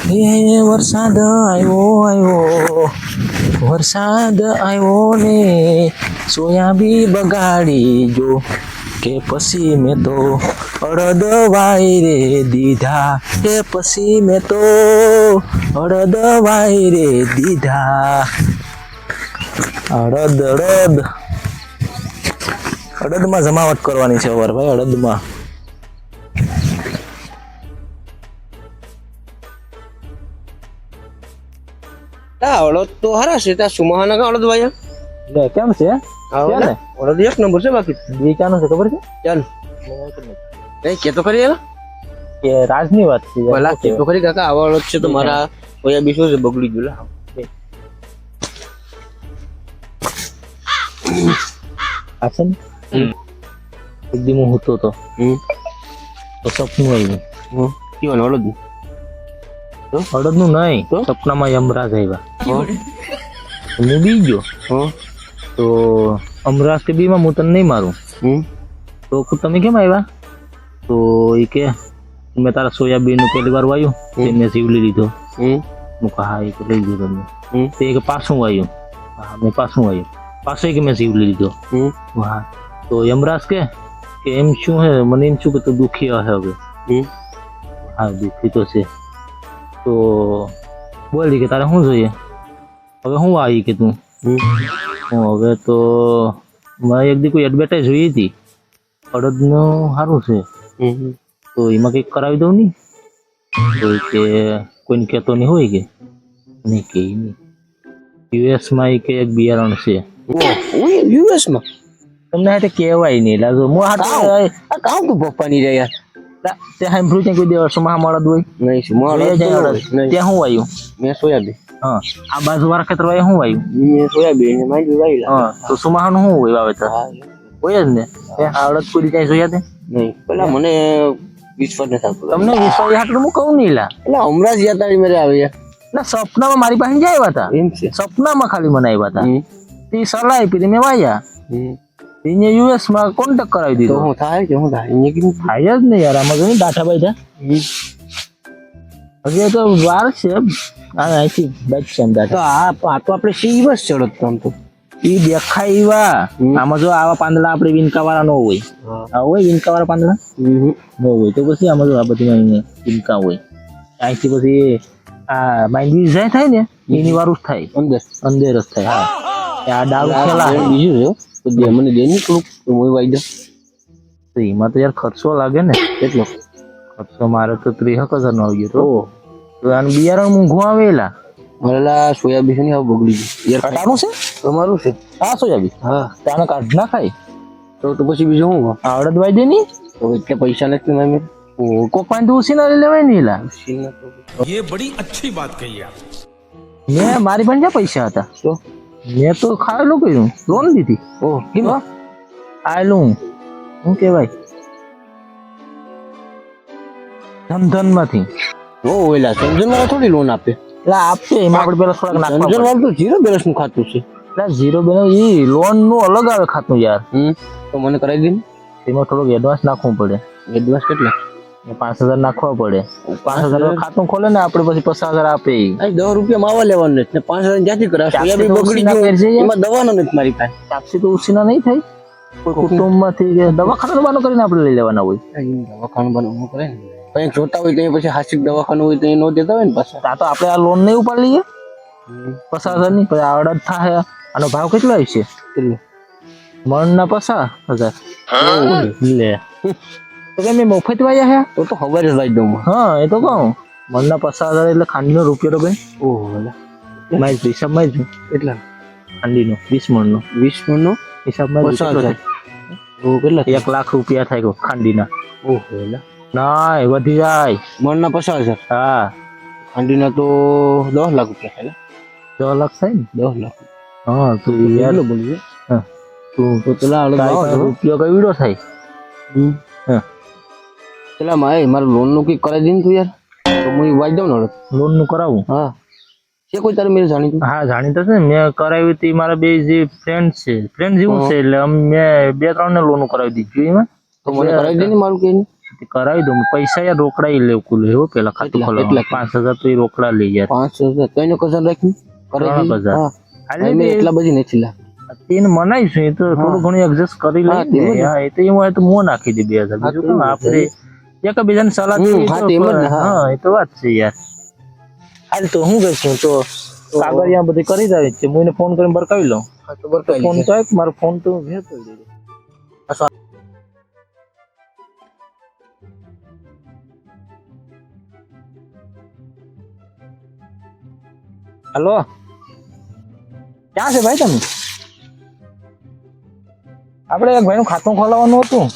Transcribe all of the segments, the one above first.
એ વરસાદ આવ્યો ને સોયાબી બગાડી જો કે પછી મેં તો અડદ વાઈ રે દીધા કે પછી મેં તો અડદ વાઈ રે દીધા અડદમાં જમાવટ કરવાની છે અવાર ભાઈ અડદમાં અડદ તો હારા છે ત્યાં સુમાહાના કા અડદ ભાઈ લે કેમ છે ને અડદ એક નંબર છે બાકી બે ક્યાંનું છે ખબર છે ચાલ એ કે તો ખરી યાર કે રાજની વાત છે ભલા કે તો ખરી કાકા આવા અડદ છે તો મારા ઓયા બીસો છે બગડી ગયું લા આ છે ને એક દી હું હતો તો સપનું આવ્યું કેવાનું અડદ અડદનું નહીં સપનામાં યમરાજ આવ્યા હું બી ગયો તો અમરાજ કે બીમાં હું તને નહીં મારું તો તમે કેમ આવ્યા તો એ કે મેં તારા સોયાબીન નું પહેલી વાર વાયું મેં સીવલી લીધો હું કહા હા એ લઈ ગયો તમને તે કે પાછું વાયું હા મેં પાછું વાયું પાછું કે મેં સીવલી લીધો હા તો યમરાજ કે એમ શું હે મને એમ શું કે તું દુખી હે હવે હા દુખી તો છે તો બોલી કે તારે શું જોઈએ હવે હું આવી કે તું હવે તો મેં એક દી કોઈ એડવર્ટાઈઝ જોઈ હતી અડદનું સારું છે તો એમાં કંઈક કરાવી દઉં નહીં તો કે કોઈને કહેતો નહીં હોય કે નહીં કે નહીં યુએસમાં એ કે એક બિયારણ છે યુએસમાં તમને હાથે કહેવાય નહીં લાગો હું હાથે કામ તું પપ્પાની રે યાર તે સાંભળ્યું ત્યાં કોઈ દિવસમાં મળદ હોય નહીં ત્યાં શું આવ્યું મેં સોયાબીન હા આ બાજુ વાળા ખેતર વાય શું આવ્યું મેં સોયાબીન માંડવી વાવી હા તો સુમાહાનું શું હોય વાવેતર હોય જ ને અડદ પૂરી ક્યાંય જોયા તે નહીં પેલા મને વિશ્વાસ નથી આવતો તમને વિશ્વાસ હાટલું હું કહું નહીં લા એટલે હમણાં જ યાદ આવી મેરે આવે ના સપનામાં મારી પાસે જ આવ્યા હતા એમ છે સપનામાં ખાલી મને આવ્યા હતા તે સલાહ આપી મેં વાયા એને યુએસ માં કોન્ટેક્ટ કરાવી દીધો હું થાય કે હું થાય અહીંયા કેમ થાય જ ને યાર આમાં જોયું ડાઠા બાઈ હજી તો વાર છે અહીંથી બચશે તો આ તો આપણે સી બસ ચડત તમ તો ઈ દેખાય એવા આમાં જો આવા પાંદડા આપણે વિનકા વાળા ન હોય આ હોય વિનકા વાળા પાંદડા ન હોય તો પછી આમાં જો આ બધી વિનકા હોય અહીંથી પછી આ માંડવી જાય થાય ને એની વારું જ થાય અંદર જ થાય હા આ ડાળું ખેલા બીજું છે મને દેની થોડુંક હું વાઈ દઉં તો એમાં તો યાર ખર્ચો લાગે ને કેટલો ખર્ચો મારે તો 30,000 નો આવી ગયો તો આનું બિયારણ મૂંઘું આવેલા મારેલા સોયાબીન ની બગડી ગઈ યાર કાટાનું છે તમારું છે હા સોયાબીન હા તાને કાઢ ના ખાય તો પછી બીજું હું આવડત વાઈ દે ની તો એટલે પૈસા નથી મેં કોક પાંચ ઉસી ના લેવાય નહીં લા ये बड़ी अच्छी बात कही आप મેં મારી પાસે ક્યાં પૈસા હતા તો મેં તો ખાયેલું કર્યું લોન લીધી ઓહ કેમ આયલું શું કેવાય ધન માંથી ઓ ઓલા સમજણ વાળા થોડી લોન આપે એટલે આપશે એમાં આપણે પેલા થોડાક નાખવા સમજણ વાળું તો ઝીરો બેલેન્સ નું ખાતું છે એટલે ઝીરો બેલેન્સ ઈ લોન નું અલગ આવે ખાતું યાર તો મને કરાવી દે ને એમાં થોડુંક એડવાન્સ નાખવું પડે એડવાન્સ કેટલા 5,000 નાખવા પડે 5,000 ખાતું ખોલે ને આપણે પછી 50,000 આપે ₹10 માવા લેવાનું નથી 5,000 જ્યાંથી કરાવ સોયાબીન બગડી ગયું એમાં દવાનો નથી મારી પાસે તાપસી તો ઉસીના નહીં થાય કોઈ કુટુંબમાંથી દવાખાનું બાનું કરીને આપણે લઈ લેવાના હોય દવાખાનું બનાવવું કરે ને કંઈક જોતા હોય તો પછી હાસિક દવાખાનું હોય તો એ નો દેતા હોય ને પાછા આ તો આપણે આ લોન નહીં ઉપાડી લઈએ 50,000 ની પછી આવડત થાય આનો ભાવ કેટલો આવશે મણના 50,000 લે તો કે મેં મફત વાયા હે તો ખબર જ લાઈ દઉં હા એ તો કહું મણના 50,000 એટલે ખાંડીનો રૂપિયો તો ભાઈ ઓહો મારી હિસાબમાં જ કેટલા ખાંડીનો 20 મણનો 20 મણનો હિસાબમાં 50,000 તો કેટલા 1 લાખ રૂપિયા થાય ખાંડીના ઓહો ના એ વધી જાય મણના 50,000 હા ખાંડીના તો 10 લાખ રૂપિયા થાય 10 લાખ થાય ને 10 લાખ હા તું યાર બોલી હા તું તો પેલા રૂપિયો કઈ વીડો થાય હા પેલા મારે લોન નું કઈ કરાવી દે ને તું યાર તો હું વાંચ દઉં ને લોન નું કરાવું હા છે કોઈ તારે મેરે જાણીતું હા જાણીતા છે ને મેં કરાવી હતી મારા બે જે ફ્રેન્ડ જેવું છે એટલે મેં 2-3 ને લોન કરાવી દીધી એમાં તો મને કરાવી દે ને મારું કે તે કરાવી દઉં પૈસા યાર રોકડા ઈ લેવું કુલ એવું પેલા ખાતું ખોલાવવાનું 5,000 તો ઈ રોકડા લઈ યાર 5,000 કઈનો કસર રાખ્યું 3,000 હા મેં એટલા બધી નથી લા તેને મનાઈશું એ તો થોડું ઘણું એડજસ્ટ કરી લઈએ હા એ તો એવું હોય તો મોં નાખી દે 2,000 બીજું શું આપણે એકબીજાને સલાહ હા એ તો વાત છે યાર હાલ તો હું કહીશું તો કાગળિયા બધી કરી જાય છે હું એને ફોન કરીને બરકાવી લઉં ફોન તો મારો ફોન તો ભેર કરી દેજો હેલો ક્યાં છે ભાઈ તમે આપણે એક ભાઈનું ખાતું ખોલાવવાનું હતું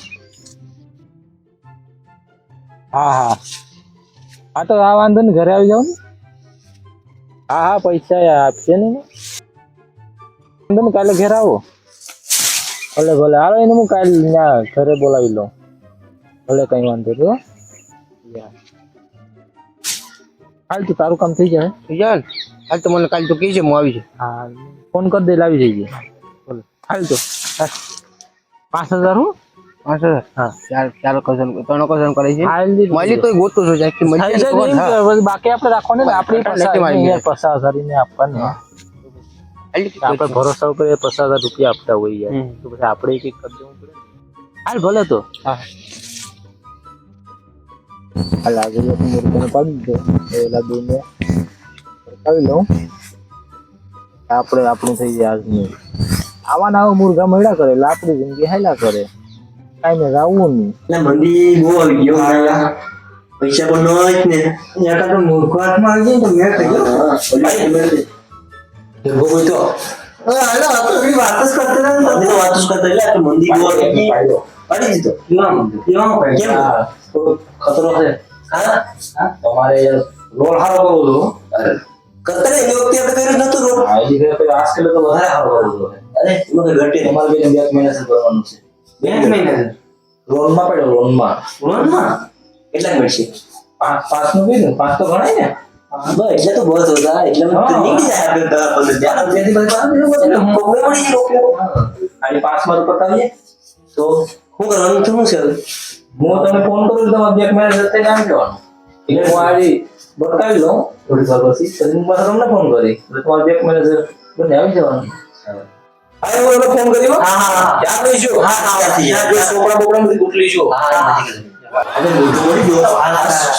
હા તો આ વાંધો નહીં ઘરે આવી જાવ ને હા પૈસા આપશે ને વાંધો નહીં કાલે ઘેર આવો ભલે હાલો એને હું કાલે ત્યાં ઘરે બોલાવી લઉં ભલે કઈ વાંધો નહીં હાલ તો તારું કામ થઈ જાય હાલ તો મને કાલ તો કઈ છે હું આવી છે હા ફોન કરી દે લાવી જઈએ બોલો હાલ તો 5,000 હું 5,000 હા ચાર કસન 3 કસન કરે છે હાલ માલી તો ગોતો છો જાય કે બાકી આપણે રાખવાનું ને આપણે 50,000 ને આપવાનું આપણે ભરોસા ઉપર 50,000 રૂપિયા આપતા હોય યાર તો પછી આપણે એક કરી દેવું પડે હાલ ભલે તો હા હાલ આગળ મુર્ગાને પાડી દો એલા દઈને આવી લઉં આપણે આપણું થઈ જાય આજનું આવા મુર્ગા મળ્યા કરે એટલે આપણી જિંદગી હાલ્યા કરે કાંઈ ને રાવવું નહીં મંદી બહુ આવી ગયો પૈસા પણ ન હોય ને ત્યાં કાંઈ મૂર્ખો હાથમાં આવી જાય તો મેં કહ્યું તો હાલો આપણે વાત જ કરતા હતા ને વાત જ કરતા એટલે મંદી બહુ આવી ગઈ પડી દીધો કેવા કેમ ખતરો છે હા તમારે રોલ હારો કરવો તો કતરે એ વખતે આપણે કર્યું નતું રોલ આ જે આજકાલ તો વધારે હારો કરવો અરે એમાં ઘટે તમારે બેન 2 મહિના સુધી કરવાનું છે 2 મહિના લોનમાં પડ્યો લોનમાં કેટલા મળશે 5 નું કીધું 5 તો ગણાય ને બસ એટલે તો બસ હતા એટલે નીકળી જાય આપણે 10-15 ત્યાંથી બસ અને 5 માં પતાવીએ તો શું કરવાનું શું છે હું તમને ફોન કરું તમારે 2 મહિના જતે કામ જવાનું એટલે હું આવી બતાવી લઉં થોડી વાર પછી તમને ફોન કરી એટલે તમારે 2 મહિના બંને આવી જવાનું આયો મને ફોન કર્યો હા યાદ રહીશું હા યાર છોકરા બોકરા બધી ગુટલી છો હા અરે મોટો મળી ગયો આ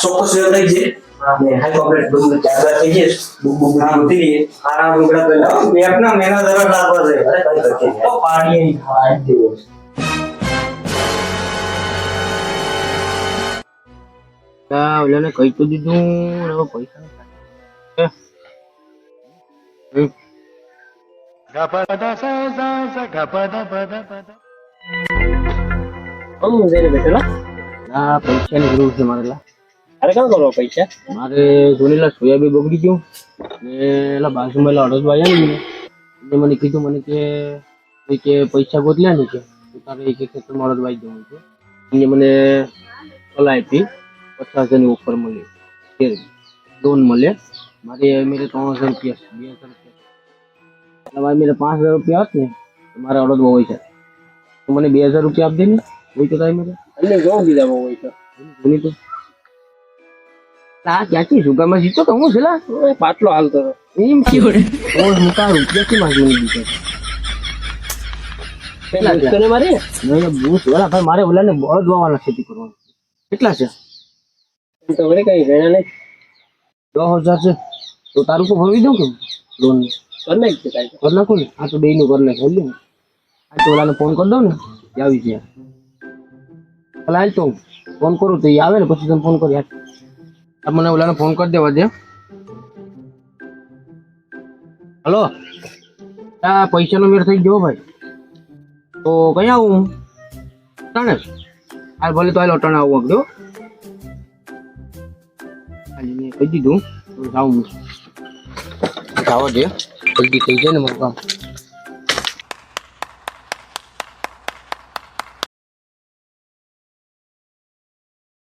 ચોક્કસ રહી છે ને હાઈ કોમ્પ્લેટ બધું ચાર્જર થઈ જશે બુક ગોતી લઈએ આરામ ઉગડા પેલા મેપ ના મેના જરા લાગવા છે અરે કઈ કરકે તો પાણી અહીં ખાઈ દેવો કા ઓલાને કહી તો દીધું હવે પૈસા પૈસાની જરૂર છે મારે અરે કામ કરો પૈસા મારે જોનેલા સોયાબીન બગડી ગયું ને એલા બાજુમાં એલા અડદભાઈ આવ્યા ને મને કીધું મને કે પૈસા ગોતલ્યા ને કે તારે એક ખેતરમાં અડદભાઈ જવું છે એને મને સલાહ આપી 50,000 ની ઓફર મળી લોન મળે મારે મેરે 3,000 રૂપિયા 2,000 રૂપિયા मेरे 5,000 रुपया होते हैं तुम्हारा ऑर्डर वो होई है तो मैंने 2,000 रुपया आप देने वही तो था मेरे अरे जो दीदा वो होई था बोली तो ता क्या की सुगा में जीतो कहूं छला ओ पाटलो हालतो एम क्यों ओ मुका रुपया की मांगी नहीं दीता પેલા તને મારે નહીં બૂસ વાળા ભાઈ મારે ઓલાને બળદ વાવાના ખેતી કરવાનું કેટલા છે તો વળે કઈ ગણા નહીં 10,000 છે તો તારું કો ભરી દઉં કે લોન कर नाखी कर नाखो ने आ तो बे नु कर नाखो લે આ તો ઓલાને ફોન કરી દઉં ને આવી છે હાલ તો ફોન કરું તો એ આવે ને પછી તમે ફોન કરી આ મને ઓલાને ફોન કરી દેવા દે हेलो આ પૈસાનો મેળ થઈ ગયો ભાઈ તો કઈ આવું તને આ ભલે તો આલો ટણ આવું આગળ ખાલી કહી દીધું તો જાઉં આવો દે જલ્દી થઈ જાય ને મારું કામ